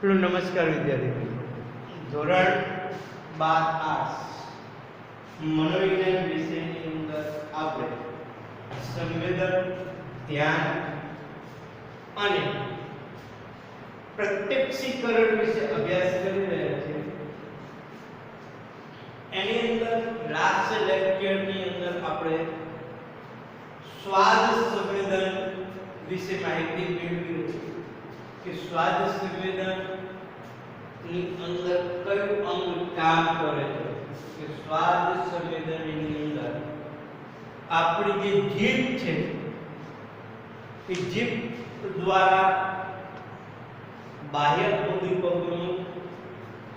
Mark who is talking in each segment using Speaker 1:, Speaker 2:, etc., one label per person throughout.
Speaker 1: Hello नमस्कार विद्यार्थी धोरण 12 आर्ट्स मनोविज्ञान विषयની અંદર આપણે સંવેદન ધ્યાન અને પ્રત્યક્ષીકરણ વિશે અભ્યાસ કરી રહ્યા છીએ એની અંદર લાસ્ટ લેક્ચરની અંદર આપણે સ્વાદ સંવેદન વિશે માહિતી મેળવી કે સ્વાદ સંવેદન ની અંદર કયું અંગ કામ કરે છે કે સ્વાદ સંવેદનની અંદર આપણી જે જીભ છે એ જીભ દ્વારા બાહ્ય ઉદ્દીપકોનું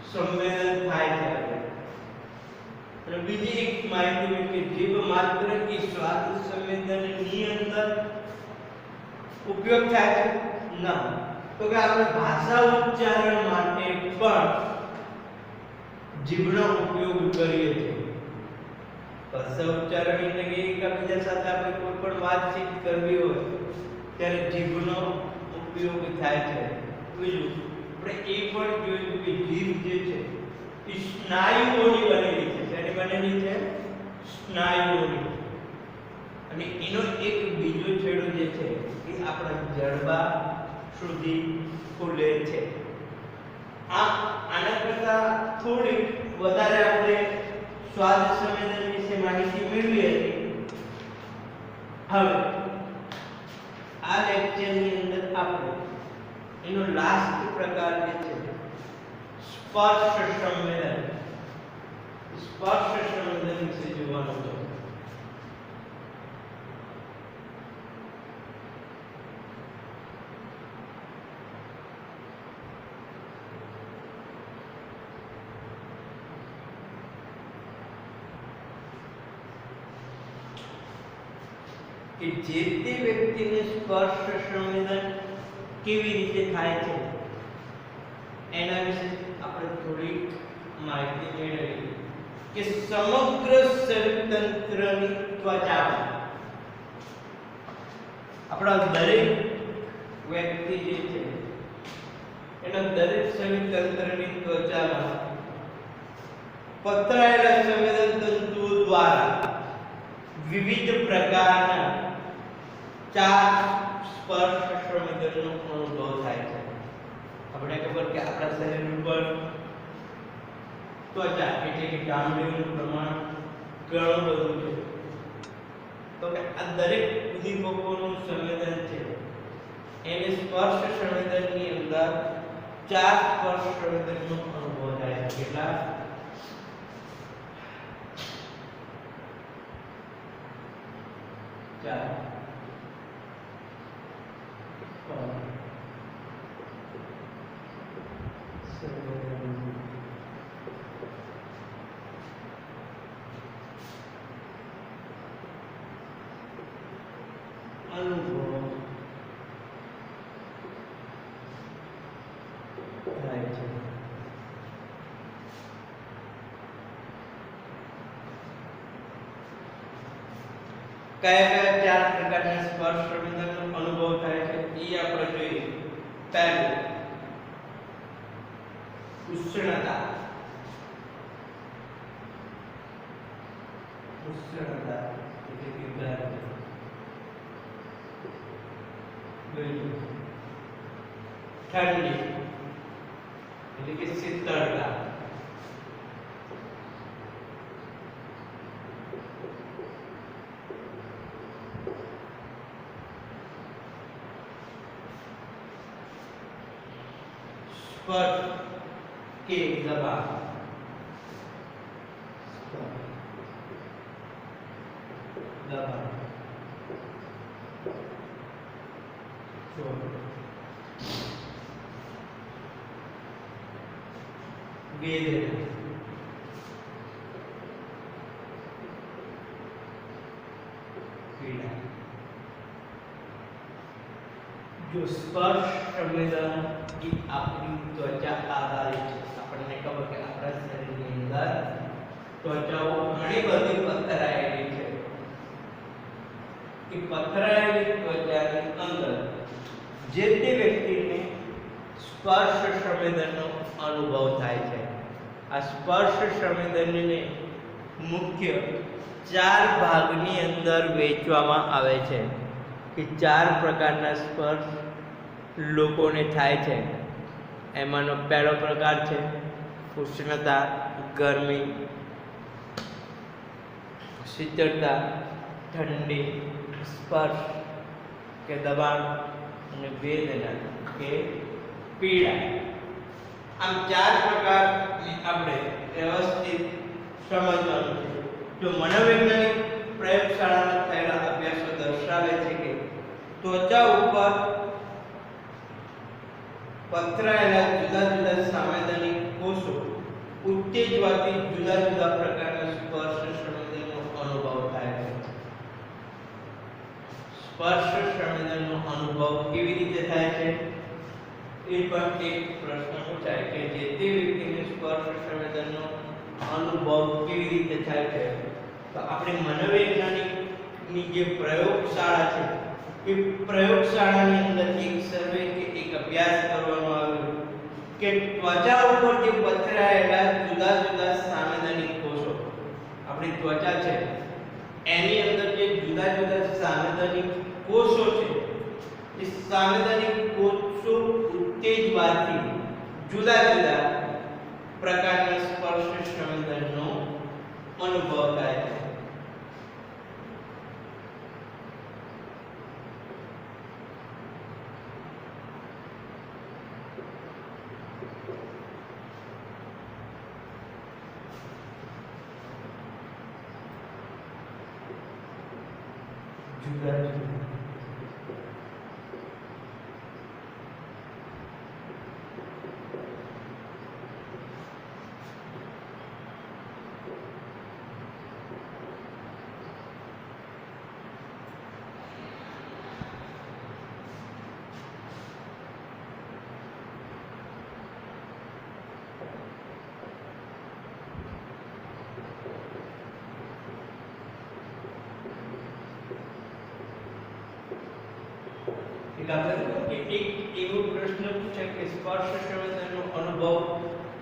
Speaker 1: સંવેદન થાય છે અને બીજી એક માહિતી કે જીભ માત્ર એ સ્વાદ સંવેદનની અંદર ઉપયોગ થાય છે ના તો કે આપણે ભાષા ઉચ્ચારણ માટે પણ જીભનો ઉપયોગ કરીએ છીએ ભાષા ઉચ્ચારણ એટલે કે એકબીજા સાથે આપણે કોઈ પણ વાતચીત કરવી હોય ત્યારે જીભનો ઉપયોગ થાય છે બીજું આપણે એ પણ જોયું કે જીભ જે છે એ સ્નાયુઓની બનેલી છે શેની બનેલી છે સ્નાયુઓની અને એનો એક બીજો છેડો જે છે એ આપણા જડબા સુધી ખુલે છે આના કરતા થોડી વધારે આપણે સ્વાદ સંવેદન વિશે માહિતી મેળવી હતી હવે આ લેક્ચરની અંદર આપણે એનો લાસ્ટ પ્રકાર જે છે સ્પર્શ સંવેદન વિશે જોવાનું છે કે જે તે વ્યક્તિને સ્પર્શ સંવેદન કેવી રીતે થાય છે એના વિશે આપણે થોડી માહિતી મેળવી કે સમગ્ર શરીરતંત્રની ત્વચા આપણા દરેક વ્યક્તિ જે છે એના દરેક શરીરતંત્રની ત્વચામાં પથરાયેલા સંવેદન તંતુઓ દ્વારા વિવિધ પ્રકારના ચાર સ્પર્શ સંવેદનનો અનુભવ થાય છે આપણે ખબર કે આપણા શરીર ઉપર ત્વચા એટલે કે ચામડીનું પ્રમાણ ઘણું બધું છે તો કે આ દરેક ઉદ્દીપકોનું સંવેદન છે એને સ્પર્શ સંવેદનની અંદર ચાર સ્પર્શ સંવેદનનો અનુભવ થાય છે કેટલા ચાર કયા ચાર પ્રકારના સ્પર્શ સંવેદનનો અનુભવ થાય છે એ આપણે જોઈએ પહેલું ઉષ્ણતા એટલે કે ગરમી બીજું ઠંડી એટલે કે શીતળતા स्पर्श के दबाव वेदना पीड़ा जो स्पर्श संवेदन की अपनी त्वचा आधारित है આપણને ખબર કે આપણા શરીરની અંદર ત્વચાઓ ઘણી બધી પથરાયેલી છે કે પથરાયેલી ત્વચાની અંદર જે તે વ્યક્તિને સ્પર્શ સંવેદનનો અનુભવ થાય છે. આ સ્પર્શ સંવેદનને મુખ્ય 4 ભાગની અંદર વહેંચવામાં આવે છે કે 4 પ્રકારના સ્પર્શ લોકોને થાય છે. એમાંનો પહેલો પ્રકાર છે ઉષ્ણતા, ગરમી, શીતળતા, ઠંડી, સ્પર્શ કે દબાણ અને વેદના કે પીડા. આમ 4 પ્રકારને આપણે વ્યવસ્થિત સમજવાનું છે. જો મનોવૈજ્ઞાનિક પ્રયોગશાળામાં થયેલા અભ્યાસો દર્શાવે છે કે ત્વચા ઉપર પથરાયેલા જુદા જુદા સંવેદનિક કોષો ઉત્તેજવાથી જુદા જુદા પ્રકારના સ્પર્શ સંવેદનનો અનુભવ થાય છે. સ્પર્શ સંવેદનનો અનુભવ કેવી રીતે થાય છે એ પણ એક પ્રશ્ન પૂછાય કે જે તે વ્યક્તિને સ્પર્શ સંવેદનનો અનુભવ કેવી રીતે થાય છે. તો આપણે મનોવૈજ્ઞાનિકની જે પ્રયોગશાળા છે એ પ્રયોગશાળાની અંદર એક સર્વે કે એક અભ્યાસ કરવામાં આવ્યો કે ત્વચા ઉપર જે પથરાયેલા જુદા જુદા સંવેદનિક કોષો, આપણી ત્વચા છે એની અંદર જે જુદા જુદા સંવેદનિક કોષો છે એ સંવેદનિક કોષો ઉત્તેજવાથી જુદા જુદા પ્રકારના સ્પર્શ સંવેદનનો અનુભવ થાય છે. જુદા જુદા એક એવો પ્રશ્ન પૂછે કે સ્પર્શ સંવેદનનો અનુભવ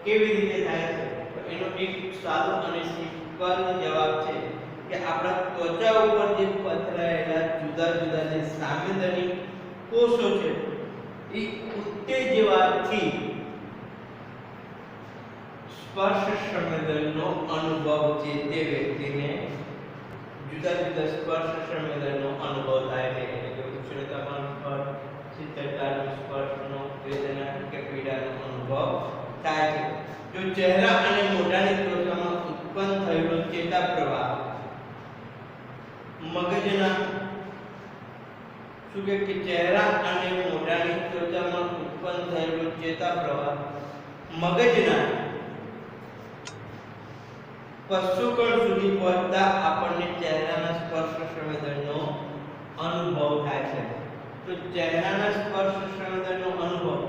Speaker 1: કેવી રીતે થાય છે. તો એનો એક સાદો અને સિમ્પલ જવાબ છે કે આપણા ત્વચા ઉપર જે પથરાયેલા જુદા જુદા જે સંવેદનિક કોષો છે એ ઉત્તેજવાથી સ્પર્શ સંવેદનનો અનુભવ છે તે વ્યક્તિને જુદા જુદા સ્પર્શ સંવેદનનો અનુભવ થાય છે. એટલે કે ઉષ્ણતામાન સ્પર્શ, શીતળતાનો સ્પર્શનો, વેદના કે પીડાનો અનુભવ થાય છે. જો ચહેરા અને મોઢાની ત્વચામાં ઉત્પન્ન થયેલો ચેતા પ્રવાહ મગજના શું કે ચહેરા અને મોઢાની ત્વચામાં ઉત્પન્ન થયેલો ચેતા પ્રવાહ મગજના પશુકણ સુધી પહોંચતા આપણને ચહેરાના સ્પર્શ સંવેદનનો અનુભવ થાય છે. તો ચહેરાના સ્પર્શ સંવેદનનો અનુભવ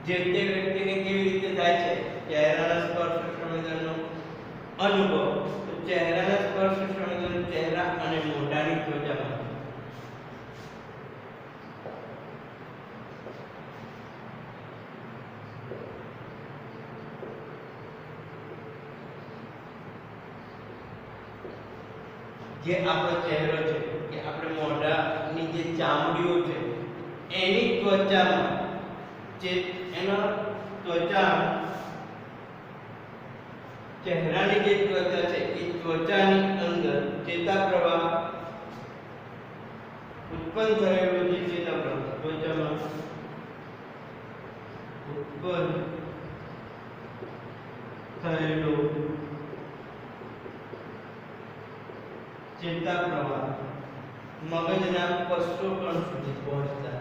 Speaker 1: જે તે વ્યક્તિને કેવી રીતે થાય છે? ચહેરાના સ્પર્શ સંવેદનનો અનુભવ તો ચહેરાના સ્પર્શ સંવેદન ચહેરા અને મોઢાની ત્વચામાં જે આપણો ચહેરો છે કે આપણે મોઢાની જે ચામડીઓ છે એની ત્વચામાં જે એના ત્વચા ચહેરાની જે ત્વચા છે એ ત્વચાની અંદર ચેતા પ્રવાહ ઉત્પન્ન થયેલો જે ચેતા પ્રવાહ ત્વચામાં ઉત્પન્ન થયેલો ચેતા પ્રવાહ મગજના પશ્ચોકણ સુધી પહોંચતા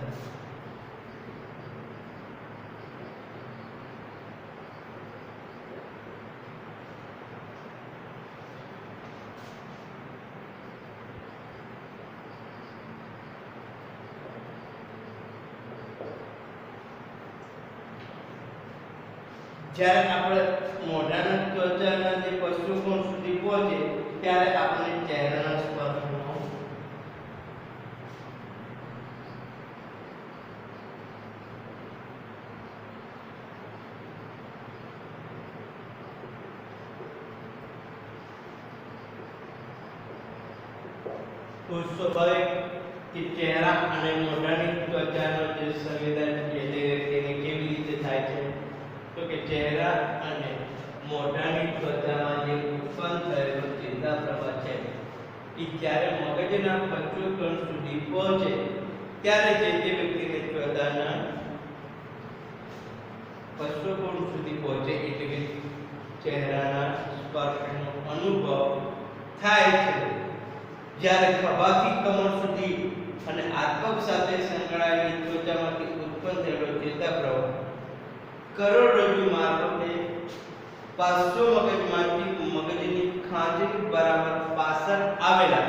Speaker 1: જ્યારે આપણે મોઢાના ત્વચાના જે પશ્ચોકોણ સુધી પહોંચે ત્યારે આપણે ચહેરાના સ્પર્શનો તો સ્વાભાવિક કે ચહેરા અને મોઢાની ત્વચાનો જે સંવેદન છે તે વ્યક્તિને કેવી રીતે થાય છે તો કે ચહેરા અને મોઢાની ત્વચામાં જે ઉત્પન્ન થયેલો ચેતા પ્રવાહ છે એ જ્યારે મગજના પંચોકણ સુધી પહોંચે ત્યારે જે તે વ્યક્તિને ત્વચાના પંચોકણ સુધી પહોંચે એટલે કે ચહેરાના સ્પર્શનો અનુભવ થાય છે. જ્યારે ખભાથી કમર સુધી અને આત્મક સાથે સંકળાયેલી ત્વચામાંથી ઉત્પન્ન થયેલો ચેતા પ્રવાહ કરોડરજ્જુ મારફતે પાર્શ્વ મગજમાંથી મગજની ખાંચની બરાબર પાછળ આવેલા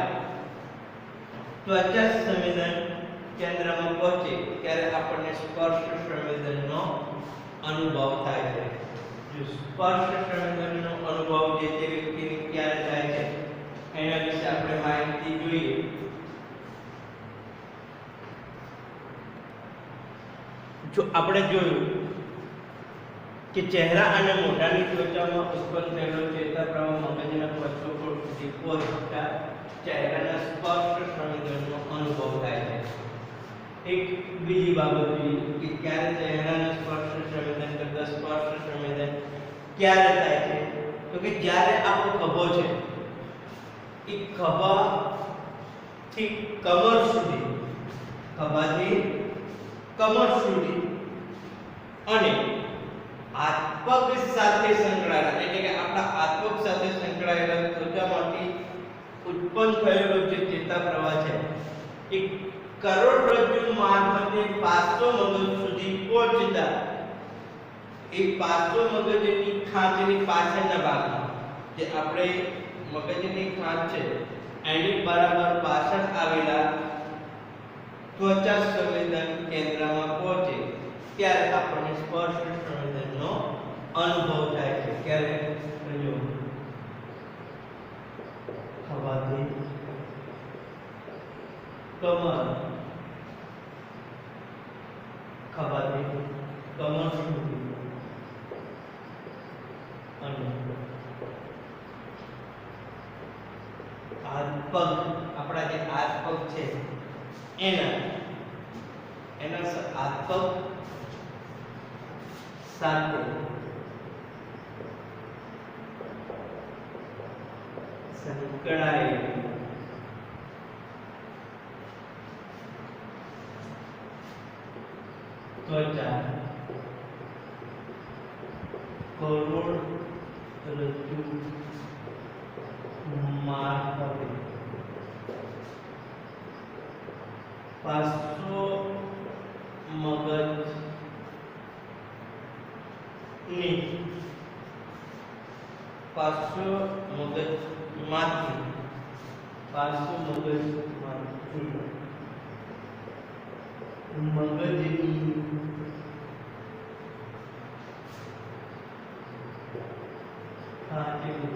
Speaker 1: ત્વચા સંવેદન કેન્દ્રમાં પહોંચે ત્યારે આપણને સ્પર્શ સંવેદનનો અનુભવ થાય છે. જો સ્પર્શ સંવેદનનો અનુભવ જે તે વ્યક્તિને ક્યારે થાય છે એના વિશે આપણે માહિતી જોઈએ. જો આપણે જોયું કે ચહેરા અને મોઢાની ત્વચામાં ઉત્પન્ન થયેલો ચેતા પ્રવાહ મગજના પંચોકણ સુધી પહોંચતા ચહેરાના સ્પર્શ સંવેદનનો અનુભવ થાય છે. એક બીજી બાબત જોઈએ કે ક્યારે ચહેરાના સ્પર્શ સંવેદન કરતા સ્પર્શ સંવેદન ક્યારે થાય છે તો કે જ્યારે આપણો ખભો છે એ ખભાથી કમર સુધી અને આત્મક સાથે સંકળાયેલા એટલે કે આપણા આત્મક સાથે સંકળાયેલા ત્વચામાંથી ઉત્પન્ન થયેલો જે ચેતા પ્રવાહ છે એ કરોડરજ્જુ મારફતે પાર્શ્વ મગજ સુધી પહોંચતા એ પાર્શ્વ મગજની ખાંચની પાછળના ભાગમાં જે આપણે મગજની ખાંચ છે એની બરાબર પાછળ આવેલા ત્વચા સંવેદન કેન્દ્રમાં પહોંચે ત્યારે આપણને સ્પર્શ સંવેદનનો અનુભવ થાય છે. ક્યારે જો ખભાથી કમર સુધી અને હાથ પગ આપણા જે હાથ પગ છે એના હાથ પગ સાથે સંકળાયેલી ત્વચા કરોડરજ્જુ મારફતે પાર્શ્વ મગજમાંથી મગજની ખાંચની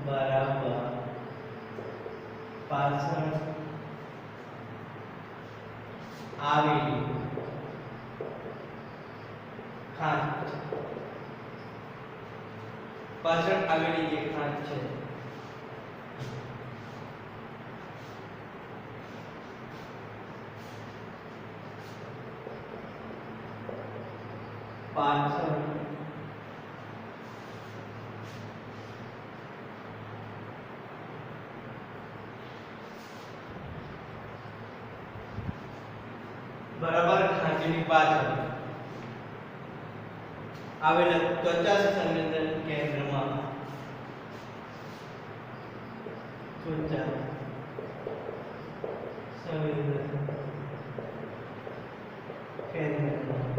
Speaker 1: બરાબર પાછળ આવેલી ખાંચ જે ખાંચ છે પાછળ બરાબર ખાંચની પાછળ આવેલા ત્વચા સંવેદન કેન્દ્રમાં ત્વચા સંવેદન કેન્દ્રમાં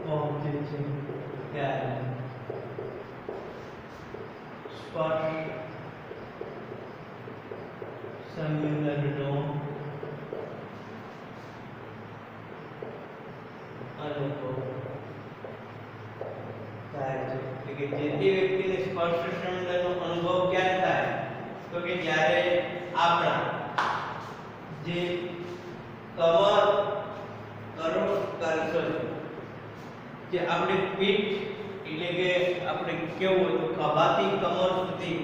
Speaker 1: પહોંચે છે ત્યારે સ્પર્શ સંવેદનનો અનુભવ થાય છે. એટલે કે જે તે વ્યક્તિને સ્પર્શ સંવેદનનો અનુભવ ક્યારે થાય તો કે જ્યારે આપણા જે કમર જે આપણી પીઠ એટલે કે આપણે કેવું હોય તો ખભાથી કમર સુધી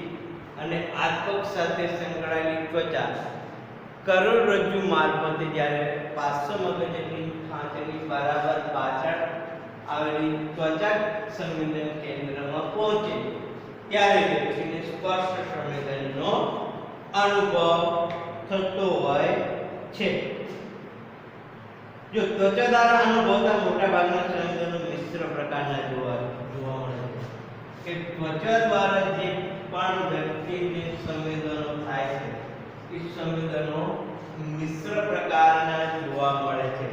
Speaker 1: અને આત્મક સાથે સંકળાયેલી ત્વચા કરોડરજ્જુ મારફતે જ્યારે પાર્શ્વ મગજની ખાંચની બરાબર પાછળ આવેલી ત્વચા સંવેદન કેન્દ્રમાં પહોંચે ત્યારે વ્યક્તિને સ્પર્શ સંવેદનનો અનુભવ થતો હોય છે. જો ત્વચા દ્વારા અનુભવતા મોટાભાગના સંવેદનો મિશ્ર પ્રકારના જોવા મળે છે. કે ત્વચા દ્વારા જે પણ વ્યક્તિને સંવેદનો થાય છે એ સંવેદનો મિશ્ર પ્રકારના જોવા મળે છે.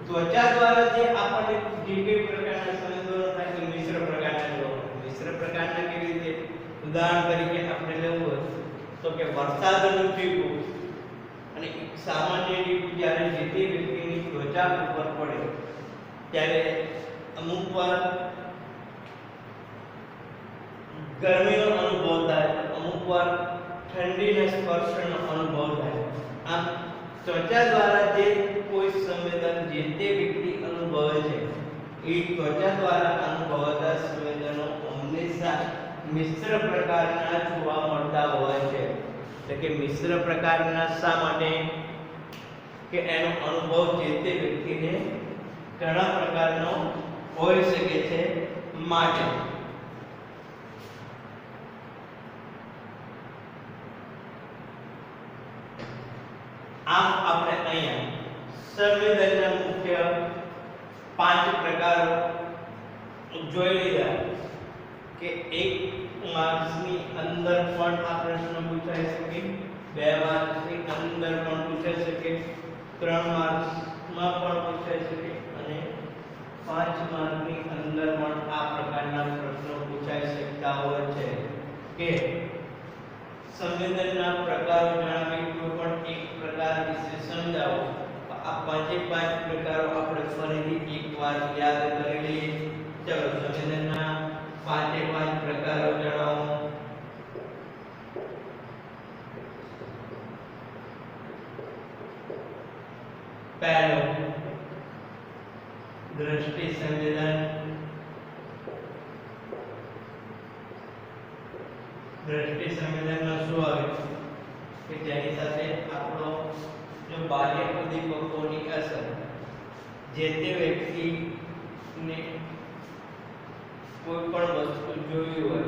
Speaker 1: ત્વચા દ્વારા જે આપણને જે કઈ પ્રકારના સંવેદનો થાય છે મિશ્ર પ્રકારના જોવા મળે. મિશ્ર પ્રકારના કેવી રીતે? ઉદાહરણ તરીકે આપણે લેવું હોય તો કે વરસાદનું ટીપું અને એક સામાન્ય ટીપું જ્યારે જે તે વ્યક્તિની ત્વચા ઉપર પડે ત્યારે અમુક વાર ગરમીનો અનુભવ થાય, અમુક વાર ઠંડીના સ્પર્શનો અનુભવ થાય. આમ ત્વચા દ્વારા જે કોઈ સંવેદન જે તે વ્યક્તિ અનુભવે છે એ ત્વચા દ્વારા અનુભવાતા સંવેદનો હંમેશા મિશ્ર પ્રકારના જોવા મળતા હોય છે. એટલે કે મિશ્ર પ્રકારના શા માટે? કે એનો અનુભવ જે તે વ્યક્તિને ઘણા પ્રકારનો હોઈ શકે છે માટે. આમ આપણે અહીંયા સંવેદનના મુખ્ય 5 પ્રકારો જોઈ લીધા કે 1 માર્ક્સની અંદર પણ આ પ્રશ્ન પૂછાઈ શકે, 2 માર્ક્સની અંદર પણ પૂછાઈ શકે, 3 માર્ક્સમાં પણ પૂછાઈ શકે અને 5 માર્કની અંદર પણ આ પ્રકારના પ્રશ્નો પૂછાઈ શકતા હોય છે. કે સંવેદનના પ્રકારો જણાવી કોઈ પણ એક પ્રકાર વિશે સમજાવો. આ 5 પ્રકારો આપણે ફરીથી એકવાર યાદ કરી લઈએ. ચલો સંવેદનના 5 પ્રકારો જણાવો. પહેલો દ્રષ્ટિ સંવેદન. દ્રષ્ટિ સંવેદનમાં શું આવે કે જેની સાથે આપણો જો બાહ્ય ઉદ્દીપકોની અસર જે તે વ્યક્તિને કોઈ પણ વસ્તુ જોઈ હોય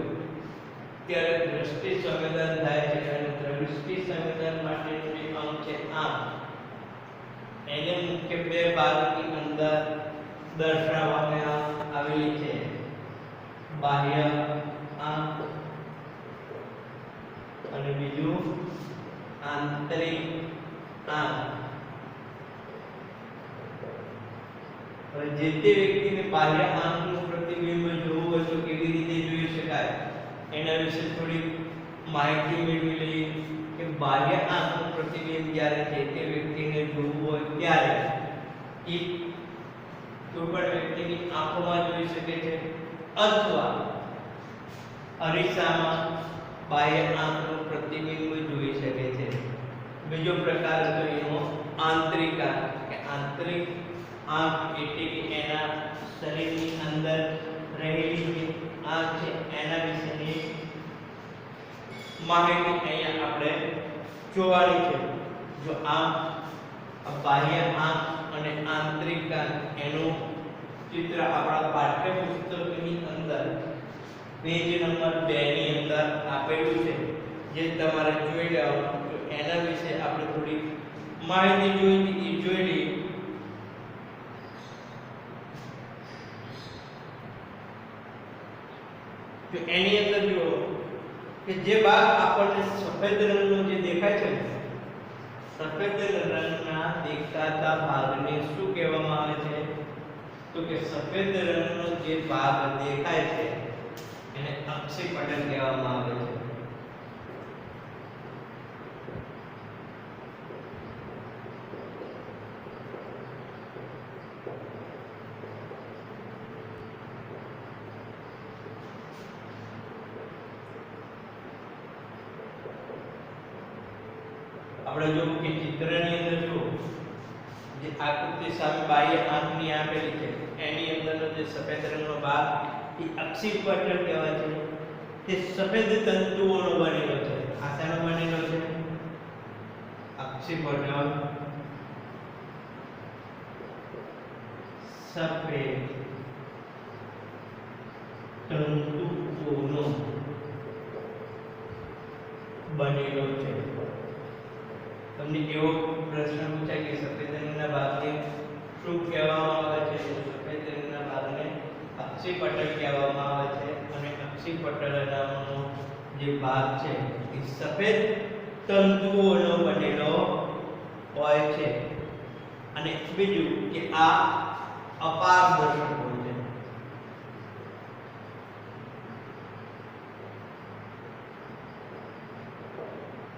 Speaker 1: ત્યારે દ્રષ્ટિ સંવેદન થાય છે. અને દ્રષ્ટિ સંવેદન માટેનું જે અંગ છે આંખ, એને મુખ્ય 2 ભાગની અંદર દર્શાવવામાં આવેલી છે. બાહ્ય આંખ અને બીજું આંતરિક આંખ. હવે જે તે વ્યક્તિને બાહ્ય આંખનું પ્રતિબિંબ જોવું હોય તો કેવી રીતે જોઈ શકાય એના વિશે થોડી માહિતી મેળવી લઈએ. કે બાહ્ય આંખનું પ્રતિબિંબ જ્યારે જે તે વ્યક્તિને જોવું હોય ત્યારે એ કોઈ પણ વ્યક્તિની આંખોમાં જોઈ શકે છે અથવા અરીસામાં બાહ્ય આંખનું પ્રતિબિંબ જોઈ શકે છે. બીજો પ્રકાર હતો એનો આંતરિક આંખ. કે આંતરિક આંખ એટલે કે એના શરીરની અંદર રહેલી જે આંખ છે એના વિશેની માહિતી અહીંયા આપણે જોવાની છે. જો આમ બાહ્ય આંખ અને આંતરિક આંખ એનું ચિત્ર આપણા પાઠ્યપુસ્તકની અંદર પેજ નંબર 2 ની અંદર આપેલું છે, જે તમારે જોઈ લેવાનું. તો એના વિશે આપણે થોડી માહિતી જોઈ લઈએ. તો એની અંદર જો કે જે ભાગ આપણને સફેદ રંગનો જે દેખાય છે, સફેદ રંગના દેખાતા ભાગને શું કહેવામાં આવે છે? તો કે સફેદ રંગનો જે ભાગ દેખાય છે એને અક્ષીપટલ કહેવામાં આવે છે. આપણે જો કે ચિત્રની અંદર જો જે આકૃતિ સામે બાહ્ય આંખની આપેલી છે એની અંદરનો જે સફેદ રંગનો ભાગ એ અક્ષી પટલ કહેવાય છે. તે સફેદ તંતુઓનો બનેલો છે. આ શાનો બનેલો છે? અક્ષી પટલ સફેદ તંતુઓનો બનેલો છે. તમને એવો પ્રશ્ન પૂછાય કે સફેદ રંગના ભાગને શું કહેવામાં આવે છે? સફેદ રંગના ભાગને અક્ષી પટલ કહેવામાં આવે છે અને અક્ષી પટલ નામનો જે ભાગ છે એ સફેદ તંતુઓનો બનેલો હોય છે. અને બીજું કે આ અપારદર્શક હોય છે.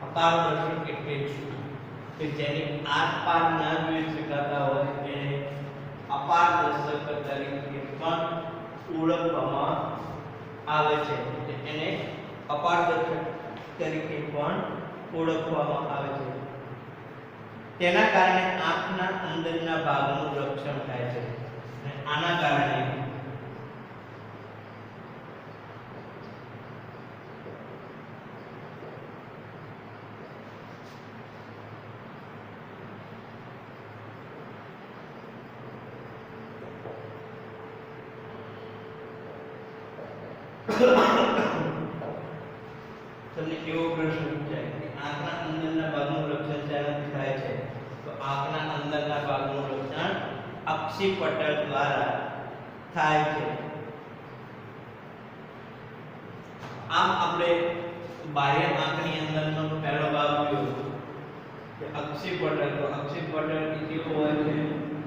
Speaker 1: અપારદર્શક એટલે શું? કે જેની આરપાર ના જોઈ શકાતા હોય એને અપારદર્શક તરીકે પણ ઓળખવામાં આવે છે. એને અપારદર્શક તરીકે પણ ઓળખવામાં આવે છે. તેના કારણે આંખના અંદરના ભાગનું રક્ષણ થાય છે. અને આના કારણે તમને એવો પ્રશ્ન પૂછાય કે આંખના અંદરના ભાગનું રક્ષણ શેનાથી થાય છે? તો આંખના અંદરના ભાગનું રક્ષણ અક્ષી પટલ દ્વારા થાય છે. આમ આપણે બાહ્ય આંખની અંદરનો પહેલો ભાગ જોયો કે અક્ષી પટલ. તો અક્ષી પટલ કેવો હોય છે?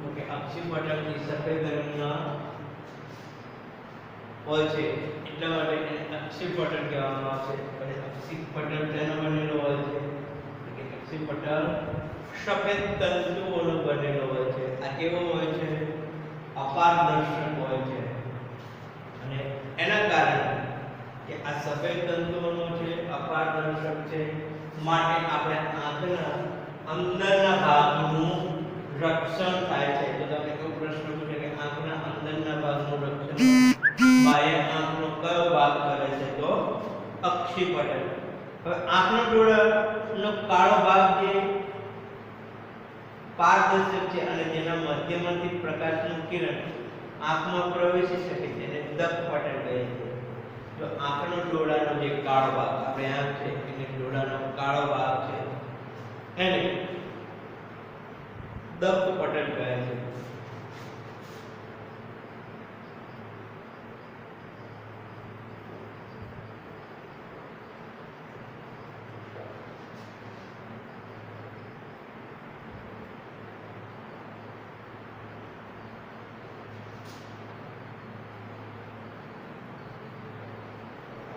Speaker 1: તો કે અક્ષી પટલ એ સફેદ રંગના હોય છે. એટલા માટે એને અક્ષી પટલ કહેવામાં આવે છે. અને અક્ષી પટલ તેનો બનેલો હોય છે કે અક્ષી પટલ સફેદ તંતુઓનો બનેલો હોય છે. આ કેવો હોય છે? અપારદર્શક હોય છે. અને એના કારણે કે આ સફેદ તંતુઓનો છે, અપારદર્શક છે, માટે આપણે આંખના અંદરના ભાગનું રક્ષણ થાય છે. તો તમને એવો પ્રશ્ન પૂછે કે આંખના અંદરના ભાગનું રક્ષણ બાહ્ય આંખનો કયો ભાગ કરે છે? તો અક્ષી પટલ. હવે આંખનો ડોળાનો કાળો ભાગ જે પારદર્શક છે અને જેના માધ્યમથી પ્રકાશનું કિરણ આંખમાં પ્રવેશી શકે છે એને દક પટલ કહે છે. તો આંખનો ડોળાનો જે કાળો ભાગ, આપણે આંખ છે એને ડોળાનો કાળો ભાગ છે એને દક પટલ કહે છે.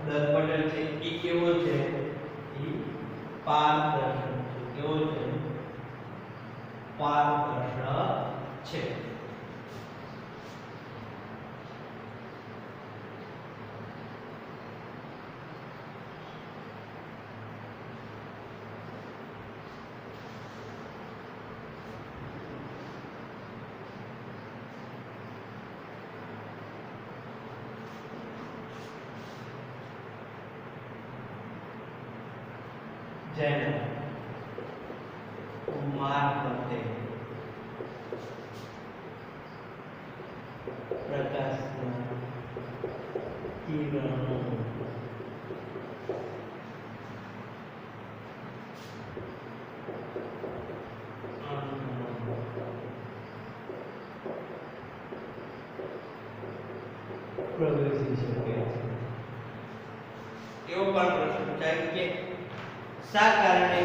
Speaker 1: દર્પણ છે એ કેવો છે? એ પારદર્શક છે. કેવો છે? પારદર્શક છે. જેને મારફતે પ્રકાશના કિરણો પ્રવેશી શકે છે. એવો પણ પ્રશ્ન પૂછાય કે શા કારણે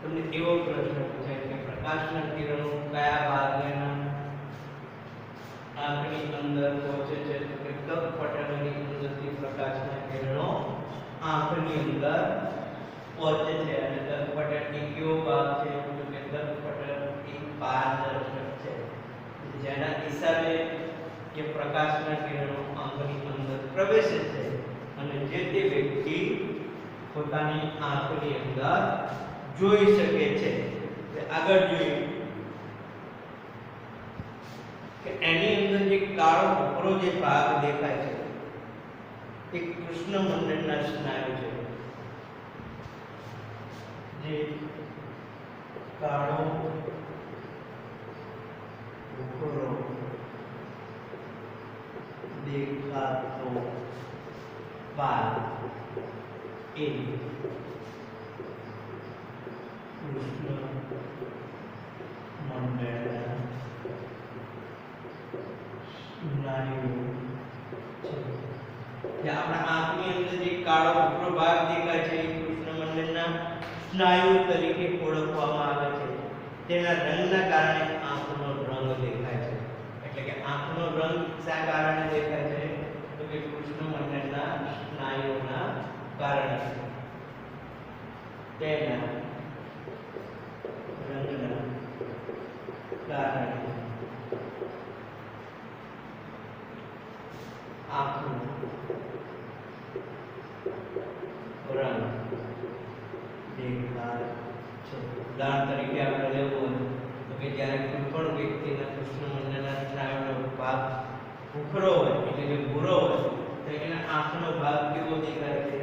Speaker 1: તમને એવો પ્રશ્ન પૂછાય કે પ્રકાશના કિરણો કયા ભાગના આંખની અંદર પહોંચે છે? તો કે દક પટલની અંદરથી પ્રકાશના કિરણો આંખની અંદર પહોંચે છે અને દંતપટલ એ કેવો ભાગ છે તો કે દંતપટલ એ પારદર્શક છે જેના હિસાબે કે પ્રકાશના કિરણો આંખની અંદર પ્રવેશે છે અને જે તે વ્યક્તિ પોતાની આંખની અંદર જોઈ શકે છે. આગળ જોઈએ કે એની અંદર જે કાળો ભૂખરો જે ભાગ દેખાય છે એ કૃષ્ણમંડળના સ્નાયુ છે. જે કાળો ભૂખરો દેખાતો ભાગ એ કૃષ્ણમંડળના સ્નાયુ છે. જે આપણા આંખની અંદર જે કાળો ભૂખરો ભાગ દેખાય છે એ કૃષ્ણમંડળના સ્નાયુ તરીકે ઓળખવામાં આવે છે. તેના રંગના કારણે આંખનો રંગ દેખાય છે. એટલે કે આંખનો રંગ શા કારણે દેખાય છે તો કે કૃષ્ણમંડળના સ્નાયુઓના કારણે તેના રંગના કારણે આંખનો રંગ દેખાય છે. ઉદાહરણ તરીકે આપણે લેવું હોય તો કે જ્યારે કોઈ પણ વ્યક્તિના કૃષ્ણમંડળના સ્નાયુનો ભાગ ભૂખરો હોય એટલે કે ભૂરો હોય તો એના આંખનો ભાગ કેવો દેખાય છે?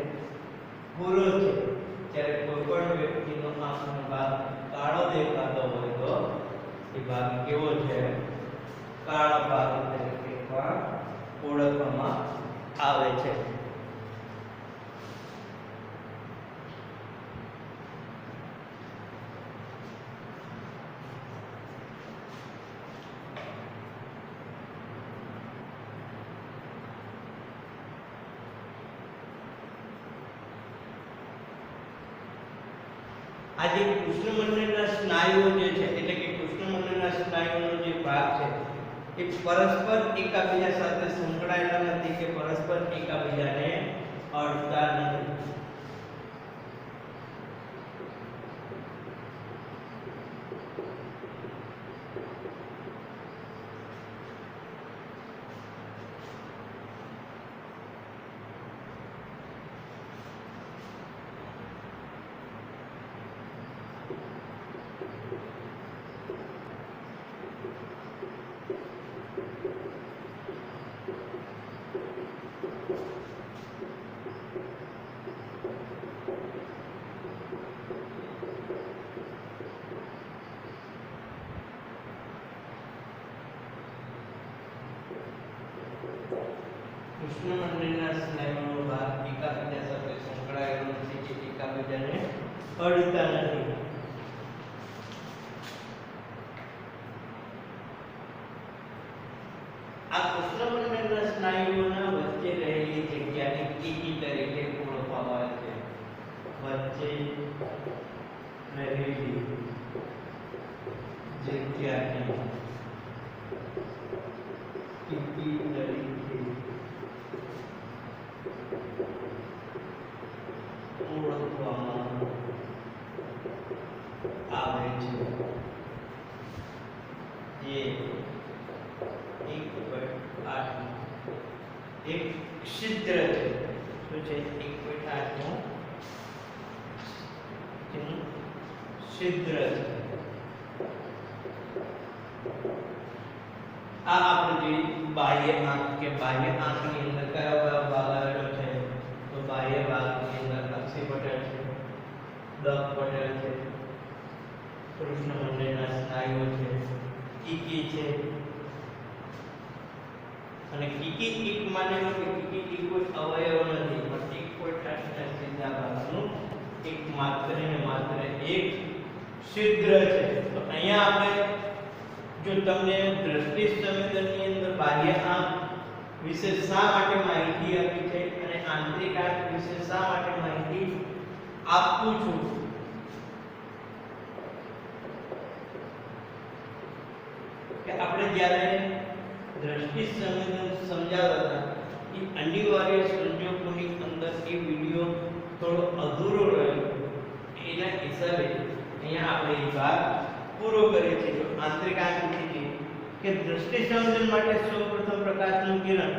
Speaker 1: ભૂરો છે. જ્યારે કોઈ પણ વ્યક્તિનો આંખનો ભાગ કાળો દેખાતો હોય તો એ ભાગ કેવો છે? કાળો ભાગ તરીકે પણ ઓળખવામાં આવે છે. આ જે કૃષ્ણમંડળના સ્નાયુઓ જે છે એટલે કે કૃષ્ણમંડળના સ્નાયુનો જે ભાગ છે એ પરસ્પર એકબીજા સાથે સંકળાયેલા નથી કે પરસ્પર એકબીજાને અડતા નથી. કૃષ્ણમંડળના સ્નાયુનો ભાગ એકબીજા સાથે સંકળાયેલો નથી કે એકબીજાને અડતા નથી. આ કૃષ્ણમંડળના સ્નાયુઓના વચ્ચે રહેલી જગ્યાને કીકી તરીકે ઓળખવામાં આવે છે. વચ્ચે રહેલી જગ્યાને કીકી તરીકે ઓળખવામાં આવે છે. જે 1.8 એક છિદ્ર છે. શું છે? 1.8 નું છિદ્ર છે. આ આપણે જે બાહ્ય આંખ કે બાહ્ય આંખની અંદર કયો કયો ભાગ આવેલો છે તો બાહ્ય ભાગની અંદર અક્ષિપટલ છે, દંતપટલ છે, કૃષ્ણમંડળના સ્નાયુઓ છે, કીકી છે. અને કીકી એક માનેલો કે કીકી કોઈ અવયવ નથી પણ 1.8 ના સીધા ભાગનું એક માત્ર ને માત્ર એક છિદ્ર છે. તો અહીંયા આપણે જો તમને દ્રષ્ટિ સંવેદનની અંદર બાહ્ય આંખ વિશે શા માટે માહિતી આપી છે અને આંતરિક આંખ વિશે શા માટે માહિતી આપું છું કે આપણે જ્યારે દ્રષ્ટિ સંવેદન સમજાવતા હતા એ અનિવાર્ય સંજોગોની અંદર એ વિડિયો થોડો અધૂરો રહ્યો હિસાબે અહીંયા આપણે એ ભાગ પૂરો કરીએ છીએ. જો આંતરિક આકૃતિ કે દ્રષ્ટિ સંવેદન માટે સૌપ્રથમ પ્રકાશનું કિરણ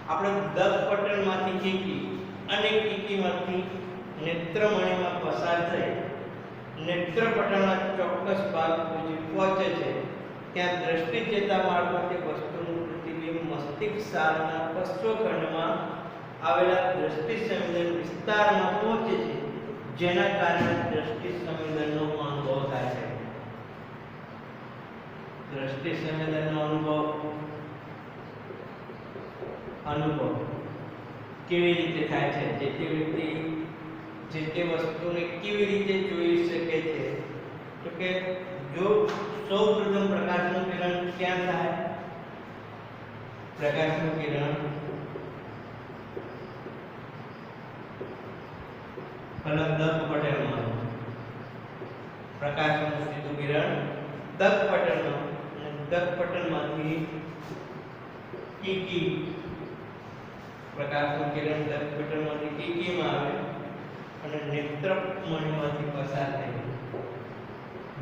Speaker 1: આપણે દર્પટનમાંથી કીકી અને કીકીમાંથી નેત્રમણીમાં પસાર થઈ નેત્રપટલના ચોક્કસ ભાગ સુધી પહોંચે છે. ત્યાં દ્રષ્ટિ ચેતા મારફતે વસ્તુનું પ્રતિબિંબ મસ્તિષ્ક સારના પશ્ચખંડમાં આવેલા દ્રષ્ટિ સંવેદન વિસ્તારમાં પહોંચે છે, જેના કારણે દ્રષ્ટિ સંવેદનનો અનુભવ થાય છે. દ્રષ્ટિ સંવેદનનો અનુભવ કેવી રીતે થાય છે? જે તે વ્યક્તિ જે તે વસ્તુને કેવી રીતે જોઈ શકે છે? તો કે જો સૌપ્રથમ પ્રકાશનું કિરણ ક્યાં થાય? પ્રકાશનું કિરણ દર્પટનમાં, પ્રકાશનું સીધું કિરણ દર્પટનમાં અને દર્પટનમાંથી કીકી, પ્રકાશનું કિરણ દર્પટનમાંથી કીકીમાં આવે અને નેત્રમણીમાંથી પસાર થાય.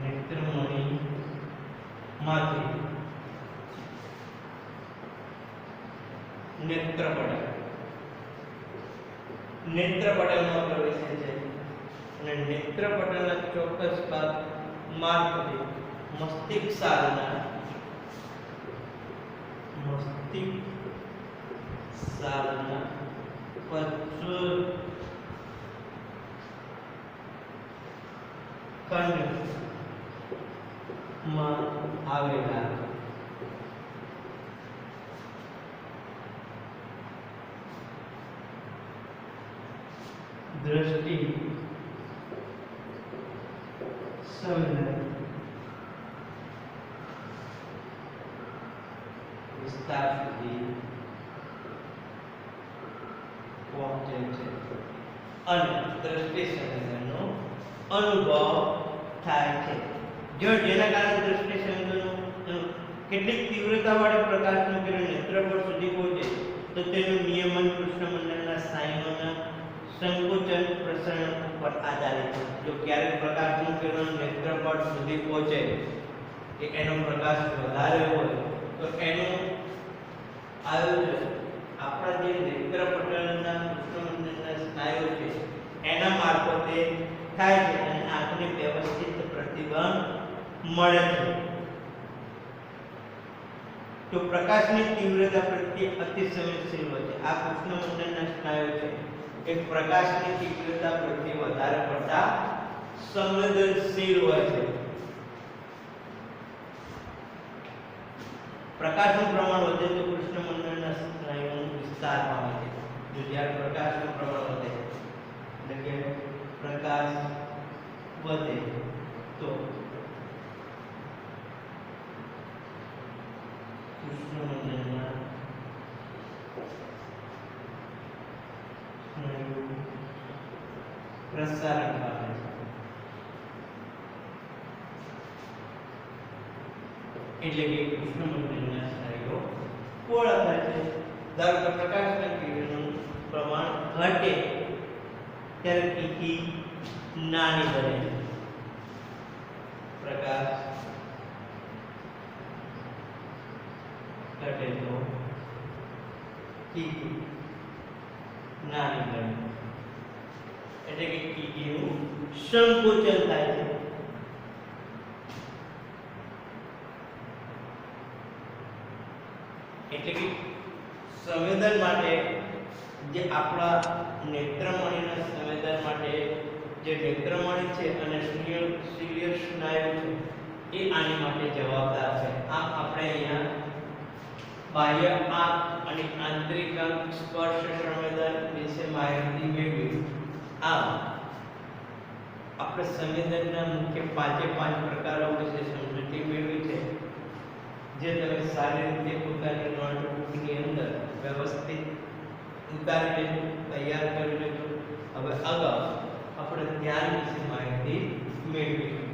Speaker 1: નેત્રમણીમાંથી નેત્રપટલમાં પ્રવેશે છે અને નેત્રપટલના ચોક્કસ ભાગ મારફતે મસ્તિષ્ક સારના ખંડમાં આવેલા દ્રષ્ટિ સંવેદન વિસ્તાર સુધી પહોંચે છે અને દ્રષ્ટિ સંવેદનનો અનુભવ થાય છે. જો જેના કારણે દ્રષ્ટિ સંવેદનનો કેટલીક તીવ્રતાવાળા પ્રકાશનું કિરણ નેત્રપટ સુધી પહોંચે તો તેનું નિયમન કૃષ્ણમંડળના સ્નાયુઓના સંકોચન પ્રસરણ ઉપર આધારિત છે. જો ક્યારેક પ્રકાશનું કિરણ નેત્રપટ સુધી પહોંચે કે એનો પ્રકાશ વધારે હોય તો એનું આયોજન આપણા જે નેત્રપટલના કૃષ્ણમંડળના સ્નાયુઓ છે એના મારફતે થાય છે અને આંખને વ્યવસ્થિત પ્રતિબંધ મળે છે. તો પ્રકાશની તીવ્રતા પ્રત્યે અતિ સંવેદનશીલ હોય છે. આ કૃષ્ણમંડળના સ્નાયુઓ છે એક પ્રકાશની તીવ્રતા પ્રત્યે વધારે પડતા સંવેદનશીલ હોય છે. પ્રકાશનું પ્રમાણ વધે તો કૃષ્ણમંડળના સ્નાયુઓનો વિસ્તાર પામે છે. જો જ્યારે પ્રકાશનું પ્રમાણ વધે એટલે કે પ્રકાશ વધે તો કૃષ્ણમંડળના સ્નાયુ પ્રસારણ પામે છે. એટલે કે કૃષ્ણમંડળના સ્નાયુઓ પહોળા થાય છે. ધારો કે પ્રકાશના કિરણનું પ્રમાણ ઘટે ત્યારે કીકી નાની બને છે. પ્રકાશ ઘટે તો કીકી નાની બને એટલે કે કીકીનું સંકોચન થાય છે. એટલે કે સંવેદન માટે જે આપણા નેત્રમણીના સંવેદન માટે જે નેત્રમણી છે અને સિલિયર સ્નાયુ છે એ આની માટે જવાબદાર છે. આમ આપણે અહીંયા બાહ્ય આંખ અને આંતરિક આંખ સ્પર્શ સંવેદન વિશે માહિતી મેળવી. આમ આપણે સંવેદનના મુખ્ય 5 પ્રકારો વિશે સમજૂતી મેળવી છે, જે તમે સારી રીતે પોતાની નોટબુકની અંદર વ્યવસ્થિત ઉતારી લેજો, તૈયાર કરી લેજો. હવે આગળ આપણે ધ્યાન વિશે માહિતી મેળવીશું.